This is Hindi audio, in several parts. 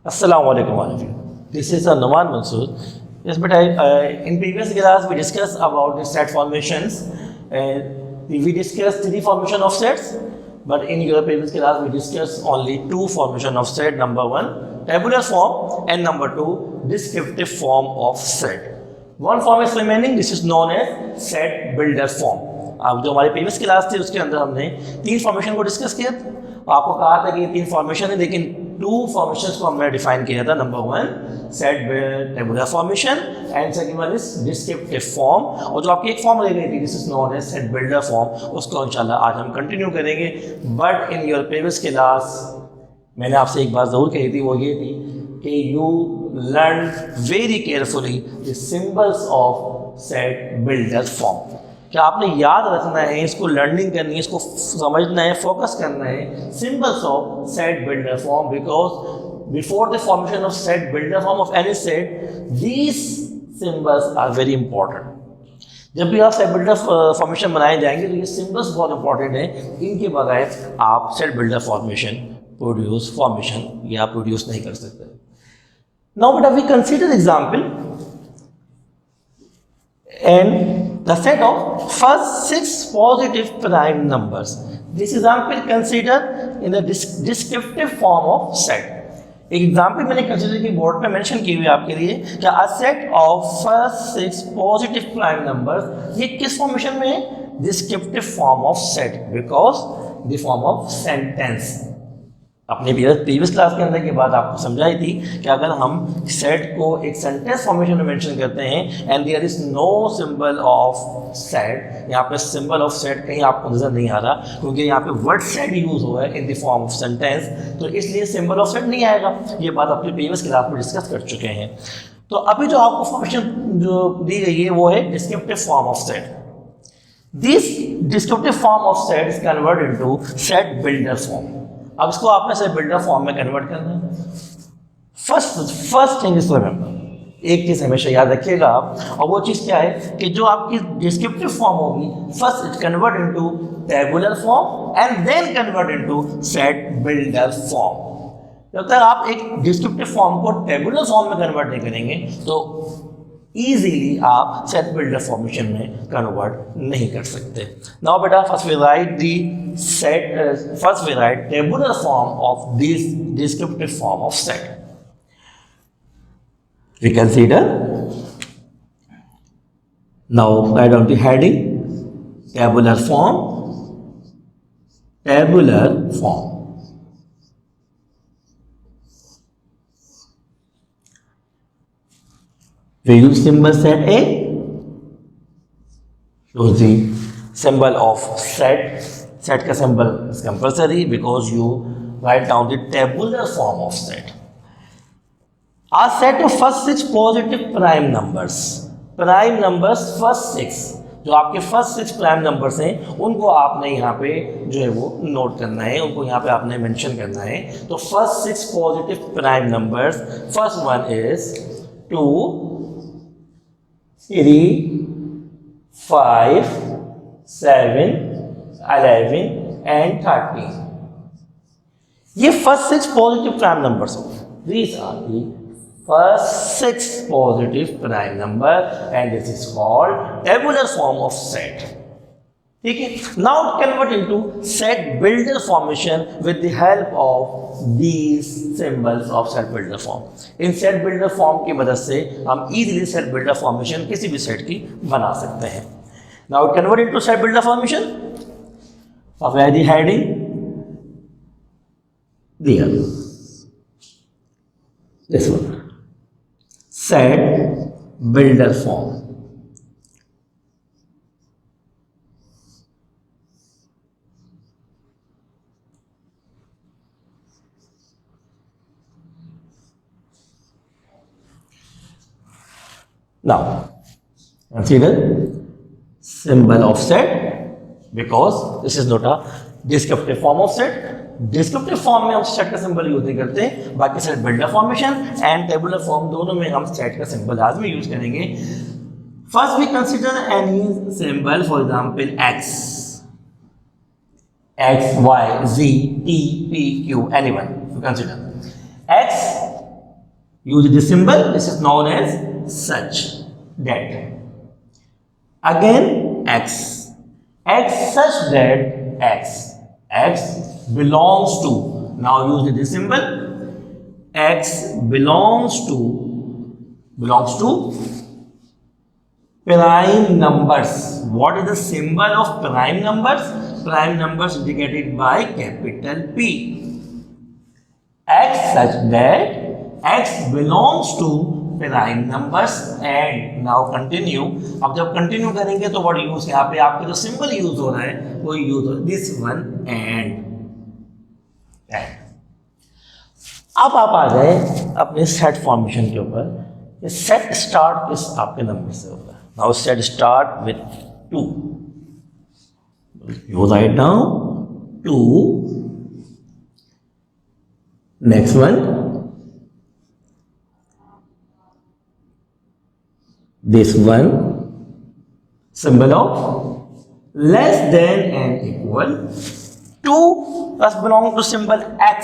Assalamu alaikum all of you. This is Numan Mansoor. Yes, but in previous class we discussed about the set formations. We discussed three formation of sets, but in your previous class we discussed only two formation of set. Number one, tabular form, and number two, descriptive form of set. One form is remaining. This is known as set builder form. अब जो हमारी प्रीवियस क्लास थी उसके अंदर हमने तीन फॉर्मेशन को डिस्कस किया था. आपको कहा था कि ये तीन फॉर्मेशन है, लेकिन टू फॉर्मेशंस को हमने डिफाइन किया था. Number one set tabular formation and second one is descriptive form. और जो आपकी एक फॉर्म रह गई थी this is known as set builder form, उसको इंशाल्लाह आज हम कंटिन्यू करेंगे. But in your previous class मैंने आपसे एक बात ज़रूर कही थी, वो ये थी कि you learn very carefully the symbols of set builder form. क्या आपने याद रखना है, इसको लर्निंग करनी है, इसको समझना है, फोकस करना है. Symbols of set builder form, because before the formation of set builder form of any set these symbols are very important. जब भी आप सेट बिल्डर फॉर्मेशन बनाए जाएंगे तो ये सिंबल्स बहुत इंपॉर्टेंट है. इनके बगैर आप सेट बिल्डर फॉर्मेशन या प्रोड्यूस नहीं कर सकते. नाउ बेटा we consider example and the set of first 6 positive prime numbers. This example considered in the descriptive form of set. एक एग्जाम्पल मैंने कंसिडर की बोर्ड पे मेंशन की हुई है आपके लिए कि a set of first 6 positive prime numbers. ये किस फॉर्मेशन में है? descriptive form of set because the form of sentence. अपने प्रीवियस क्लास के अंदर की बात आपको समझाई थी कि अगर हम सेट को एक सेंटेंस फॉर्मेशन में मेंशन करते हैं and there is no symbol of set, यहाँ पे सिंबल ऑफ सेट कहीं आपको नजर नहीं आ रहा क्योंकि यहाँ पे वर्ड सेट यूज हुआ है इन द फॉर्म ऑफ सेंटेंस, तो इसलिए सिंबल ऑफ सेट नहीं आएगा. ये बात अपनी प्रीवियस क्लास में डिस्कस कर चुके हैं. तो अभी जो आपको फॉर्मेशन जो दी गई है वो है descriptive form of set. This descriptive form of set is convert into set builder form. अब इसको आपने से बिल्डर फॉर्म में कन्वर्ट करना है. फर्स्ट थिंग इज रिमेंबर, एक चीज़ हमेशा याद रखिएगा आप, और वो चीज़ क्या है कि जो आपकी डिस्क्रिप्टिव फॉर्म होगी first it convert into tabular form and then convert into set builder form. जब तक आप एक डिस्क्रिप्टिव फॉर्म को टेबुलर फॉर्म में कन्वर्ट नहीं करेंगे तो इजीली आप सेट बिल्डर फॉर्मेशन में कन्वर्ट नहीं कर सकते. नाउ बेटा first we write tabular form of this descriptive form of set. We consider now write down the heading tabular form. We use symbol set A, shows the symbol of set. Set का symbol is compulsory because you write down the tabular form of set. A set of first 6 positive prime numbers. Prime numbers first 6, जो आपके first 6 prime numbers हैं उनको आपने यहाँ पे जो है वो नोट करना है, उनको यहाँ पे आपने मेंशन करना है. तो first 6 positive prime numbers, first one is 2, 3, 5, 7, 11 and 13. ये फर्स्ट 6 पॉजिटिव प्राइम नंबर्स हो. These are the first 6 positive prime number and this is called tabular form of set. ठीक है. Now convert into set builder formation with the help of these symbols of set builder form. In set builder form की मदद से हम easily set builder formation किसी भी set की बना सकते हैं. Now convert into set builder formation. Apply the heading there. This one. Set builder form. Now, consider symbol of set because this is not a descriptive form of set. Descriptive form में हम सेट का सिंबल यूज नहीं करते, बाकी set builder formation and tabular form दोनों में हम सेट का सिंबल लाजमी यूज करेंगे. First, we consider any symbol, for example, X, Y, Z, T, P, Q, anyone. You consider X. Use this symbol. This is known as such that. Again, X such that X belongs to. Now use this symbol. X belongs to prime numbers. What is the symbol of prime numbers? Prime numbers indicated by capital P. X such that X belongs to prime numbers. And now continue. अब जब कंटिन्यू करेंगे तो what यूज यहाँ पे आपका जो सिंबल यूज हो रहा है वो यूज हो रहा है दिस वन एंड। अब आप आ गए अपने सेट फॉर्मेशन के ऊपर। सेट स्टार्ट इस आपके नंबर से होगा। Now set start with 2। You write down 2। Next one this one, symbol of less than and equal to must belong to symbol X,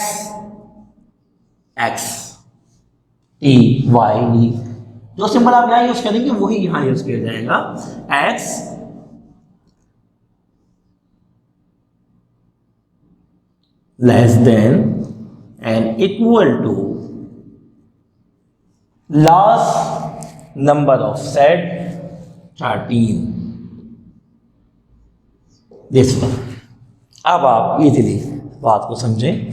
T, Y, D। जो सिंबल आप यहाँ यूज करेंगे वही यहाँ यूज किया जाएगा। X less than and equal to last number of set 13। This one. अब आप इजीली बात को समझें।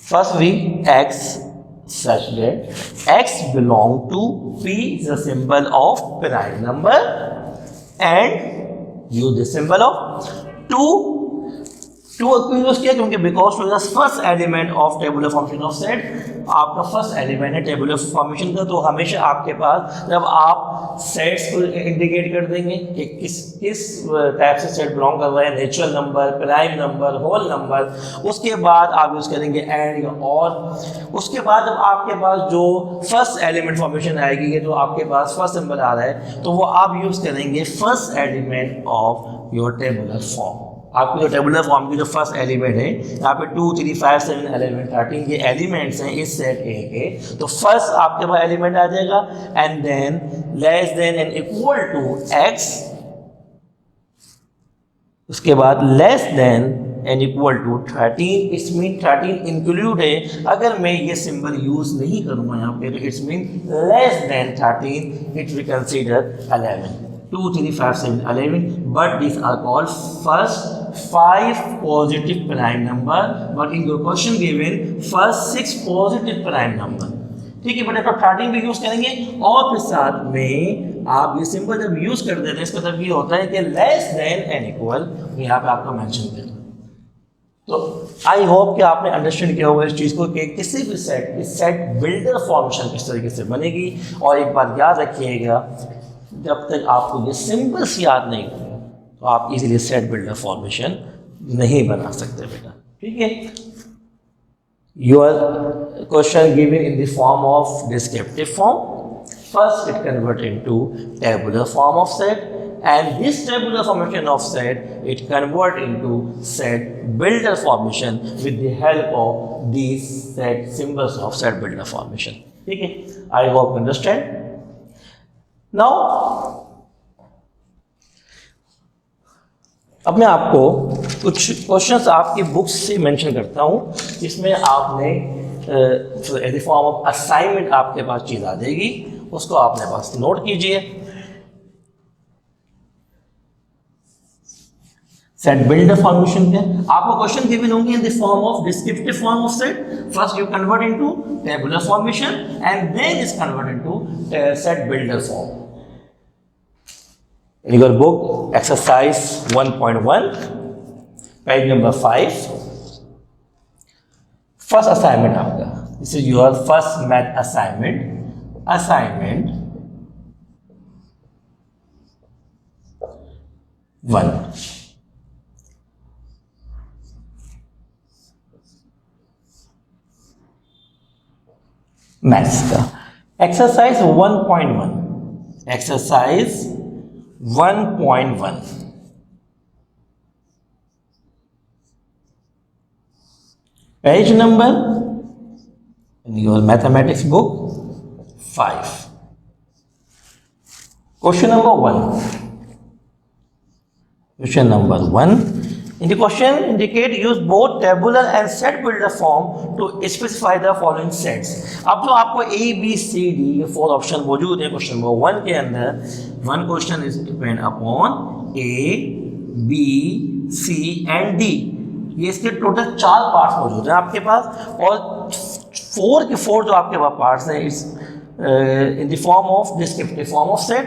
First we X such that X belong to P is a symbol of prime number and use the symbol of 2 क्यों यूज किया? क्योंकि because two is the first element of tabular formation of set. आपका फर्स्ट एलिमेंट है टेबुलर फॉर्मेशन का, तो हमेशा आपके पास जब आप सेट्स को इंडिकेट कर देंगे कि किस टाइप से सेट बिलोंग कर रहा है, natural number, prime number, whole number, उसके बाद आप यूज करेंगे एंड या और। उसके बाद जब आपके पास जो फर्स्ट एलिमेंट फॉर्मेशन आएगी, ये जो आपके पास फर्स्ट सिंबल आ रहा है, तो वो आप यूज करेंगे first element of your tabular form. आपकी जो टेबुलर फॉर्म की जो फर्स्ट एलिमेंट है, यहाँ पे 2, 3, 5, 7, 11, 13 ये एलिमेंट्स हैं इस सेट ए के। तो फर्स्ट आपके पास एलिमेंट आ जाएगा and then less than and equal to x. उसके बाद less than and equal to 13। It's mean 13 include है। अगर मैं ये सिंबल यूज नहीं करूँगा यहाँ पे तो it's mean less than 13 it we consider 11। 2, 3, 5, 7, 11, but these are called first 5 positive prime number, but in your question given first 6 positive prime number। ठीक है, बट 13 भी यूज करेंगे और फिर साथ में आप ये सिंबल जब यूज कर देते हैं इसका मतलब ये होता है कि लेस देन एंड इक्वल, यहाँ पे आपको मेंशन करना। तो आई होप कि आपने अंडरस्टैंड किया होगा इस चीज़ को कि किसी भी सेट की सेट बिल्डर फॉर्मेशन किस तरीके से बनेगी। और एक बात याद रखिएगा, जब तक आपको ये सिंबल्स याद नहीं होंगे तो आप इजीली सेट बिल्डर फॉर्मेशन नहीं बना सकते बेटा। ठीक है, your question given in the form of descriptive form. First it convert into tabular form of set and this tabular formation of set it convert into set builder formation with the help of these set symbols of set builder formation। ठीक है, I hope you understand। Now, अब मैं आपको कुछ क्वेश्चंस आपकी बुक्स से मेंशन करता हूं जिसमें आपने as a form of assignment आपके पास चीज़ आ जाएगी, उसको आपने पास नोट कीजिए। सेट बिल्डर फॉर्मेशन के आपको क्वेश्चन गिवन होंगे in the form of descriptive form of set. First you convert into tabular formation and then is convert into set builder form. In your book, exercise 1.1, page number 5, first assignment आपका, this is your first math assignment, assignment 1। Maths का exercise 1.1, exercise 1.1. Page number in your mathematics book 5. Question number 1. Question number 1. In the question, indicate use both tabular and set builder form to specify the following sets. अब जो आपको A, B, C, D ये 4 ऑप्शन मौजूद है क्वेश्चन नंबर 1 के अंदर. One question is depend upon A, B, C and D. ये इसके टोटल 4 पार्ट्स मौजूद हैं आपके पास, और 4 के 4 जो आपके पास पार्ट्स हैं इस in the form of descriptive form of set,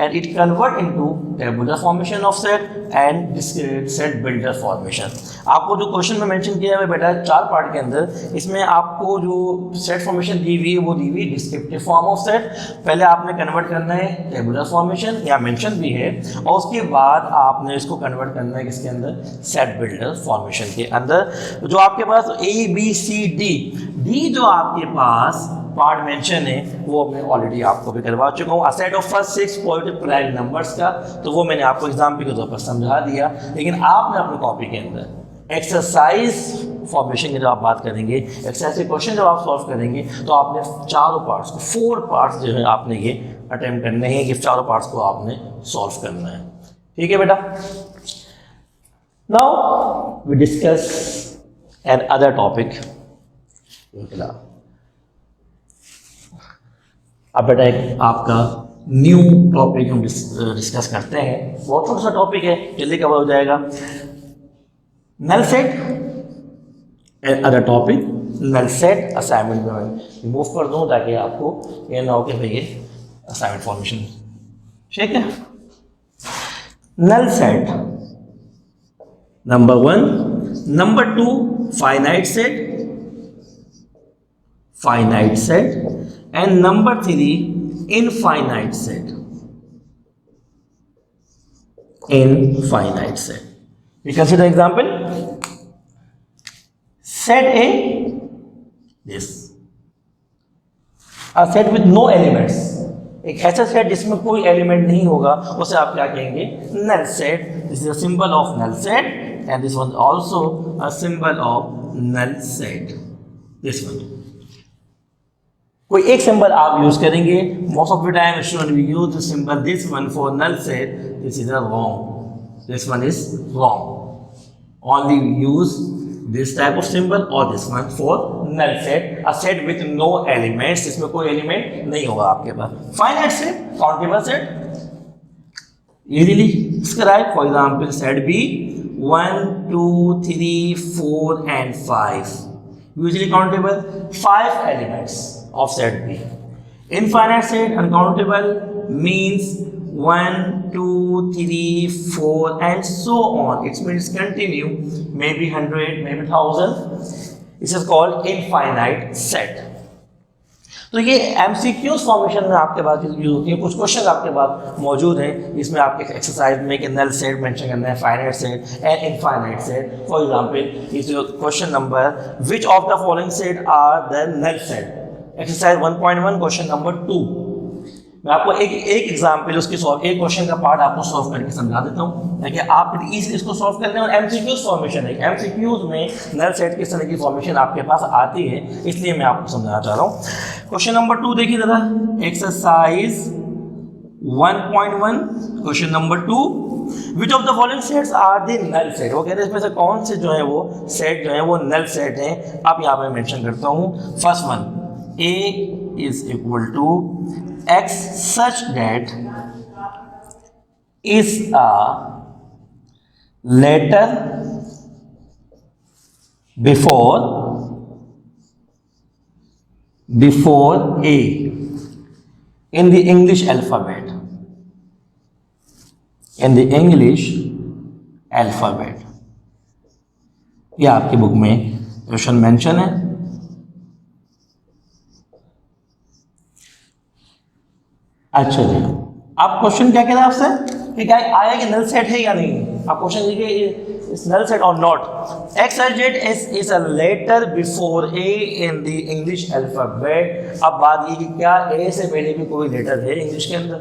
and it convert into tabular formation of set and discrete set builder formation. आपको जो क्वेश्चन में मेंशन किया है बेटा 4 पार्ट के अंदर, इसमें आपको जो सेट फॉर्मेशन दी हुई है वो दी हुई डिस्क्रिप्टिव फॉर्म ऑफ सेट. पहले आपने कन्वर्ट करना है टेबुलर फॉर्मेशन, या मेंशन भी है, और उसके बाद आपने इसको कन्वर्ट करना है किसके अंदर, सेट बिल्डर फॉर्मेशन के अंदर. जो आपके पास A, B, C, D जो आपके पास पार्ट मेंशन है वो मैं ऑलरेडी आपको भी करवा चुका हूँ. Set of first 6 positive prime numbers का तो वो मैंने आपको एग्जाम्पल के तौर पर समझा दिया. लेकिन आपने अपनी कॉपी के अंदर एक्सरसाइज फॉर्मेशन की जब आप बात करेंगे, एक्सरसाइज के क्वेश्चन जब आप सॉल्व करेंगे, तो आपने चारों पार्ट्स को 4 पार्ट्स जो है आपने ये अटेम्प्ट करने हैं कि चारों पार्ट्स को आपने सॉल्व करना है. ठीक है बेटा. Now we discuss an other topic. अब बेटा एक आपका न्यू टॉपिक हम डिस्कस करते हैं. बहुत छोटा सा टॉपिक है, जल्दी कवर हो जाएगा. Null set and other topic. Null set assignment में मैं रिमूव कर दूं ताकि आपको ये ना हो कि भाई ये असाइनमेंट फॉर्मेशन. ठीक है. Null set number 1. Number 2 finite set. Finite set. And number 3 infinite set. Infinite set. We consider example. Set A, this. A set with no elements. एक ऐसा सेट जिसमें कोई एलिमेंट नहीं होगा उसे आप क्या कहेंगे, null set. This is a symbol of null set, and this one also a symbol of null set. This one कोई एक सिंबल आप यूज करेंगे. Most of the time student we use the symbol this one for null set. This is wrong. This one is wrong. Only use this type of symbol और this one for null set. A set with no elements, जिसमें कोई एलिमेंट नहीं होगा आपके पास. Finite set, countable set. Easily describe. For example set B 1, 2, 3, 4 and 5. Usually countable 5 elements of set B. Infinite set, uncountable, means 1, 2, 3, 4 and so on. It means continue, maybe 100, maybe 1000. This is called infinite set. तो ये MCQs फॉर्मेशन में आपके पास यूज होती है. कुछ क्वेश्चन आपके पास मौजूद हैं इसमें आपके एक्सरसाइज में कि नल सेट मेंशन करना है, finite set and infinite set. For example is question number which of the following set are the null set. Exercise 1.1 question number 2. मैं आपको एक एग्जाम्पल उसकी एक क्वेश्चन का पार्ट आपको सॉल्व करके समझा देता हूँ ताकि आप इजीली इसको सॉल्व कर लें. और MCQs फॉर्मेशन है. MCQs में नल सेट किस तरह की फॉर्मेशन आपके पास आती है, इसलिए मैं आपको समझाना चाह रहा हूँ. क्वेश्चन नंबर 2 देखिए दादा. Exercise 1.1 question number 2. Which of the following sets are the null set. वो कहते हैं इसमें से कौन से जो है वो सेट जो है वो नल सेट हैं. अब यहाँ पे मेंशन करता हूँ. First one, A is equal to X such that is a letter before A in the English alphabet. In the English alphabet. यह आपकी बुक में क्वेश्चन मेंशन है. अच्छा जी, आप क्वेश्चन क्या कह रहे हैं आपसे कि क्या आया कि नल सेट है या नहीं. आप क्वेश्चन देखिए is null set or not. XYZ is a letter before A in the English alphabet. अब बात ये कि क्या A से पहले भी कोई लेटर है इंग्लिश के अंदर?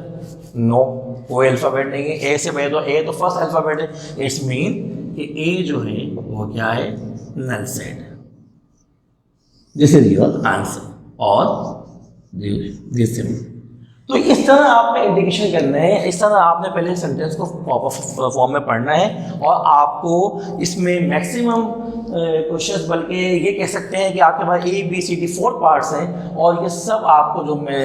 नो, कोई अल्फ़ाबेट नहीं है। A से पहले तो A तो फर्स्ट अल्फ़ाबेट है। इट्स मीन कि A जो है वो क्या है? Null set. This is your answer और दिस सिंपल। तो इस तरह आपने इंडिकेशन करना है, इस तरह आपने पहले सेंटेंस को प्रॉपर फॉर्म में पढ़ना है और आपको इसमें मैक्सिमम क्वेश्चंस, बल्कि ये कह सकते हैं कि आपके पास ABCD 4 पार्ट्स हैं और ये सब आपको जो मैं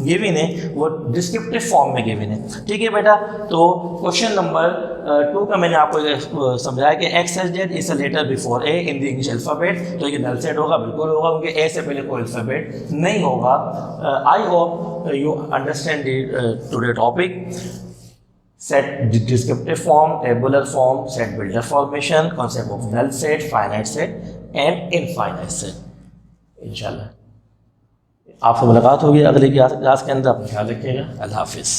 गिवन है वो डिस्क्रिप्टिव फॉर्म में गिवन है। ठीक है बेटा, तो क्वेश्चन नंबर 2 का मैंने आपको समझाया कि XYZ is a letter before A in the English alphabet, तो ये नल सेट होगा, बिल्कुल होगा, क्योंकि A से पहले कोई अल्फ़ाबेट नहीं होगा। I hope you understand the today topic: set descriptive form, tabular form, set builder formation, concept of null set, finite set and infinite set। इंशाल्लाह आपसे मुलाकात होगी अगले क्लास के अंदर। अपना ख्याल रखिएगा। अल्लाह हाफिज़।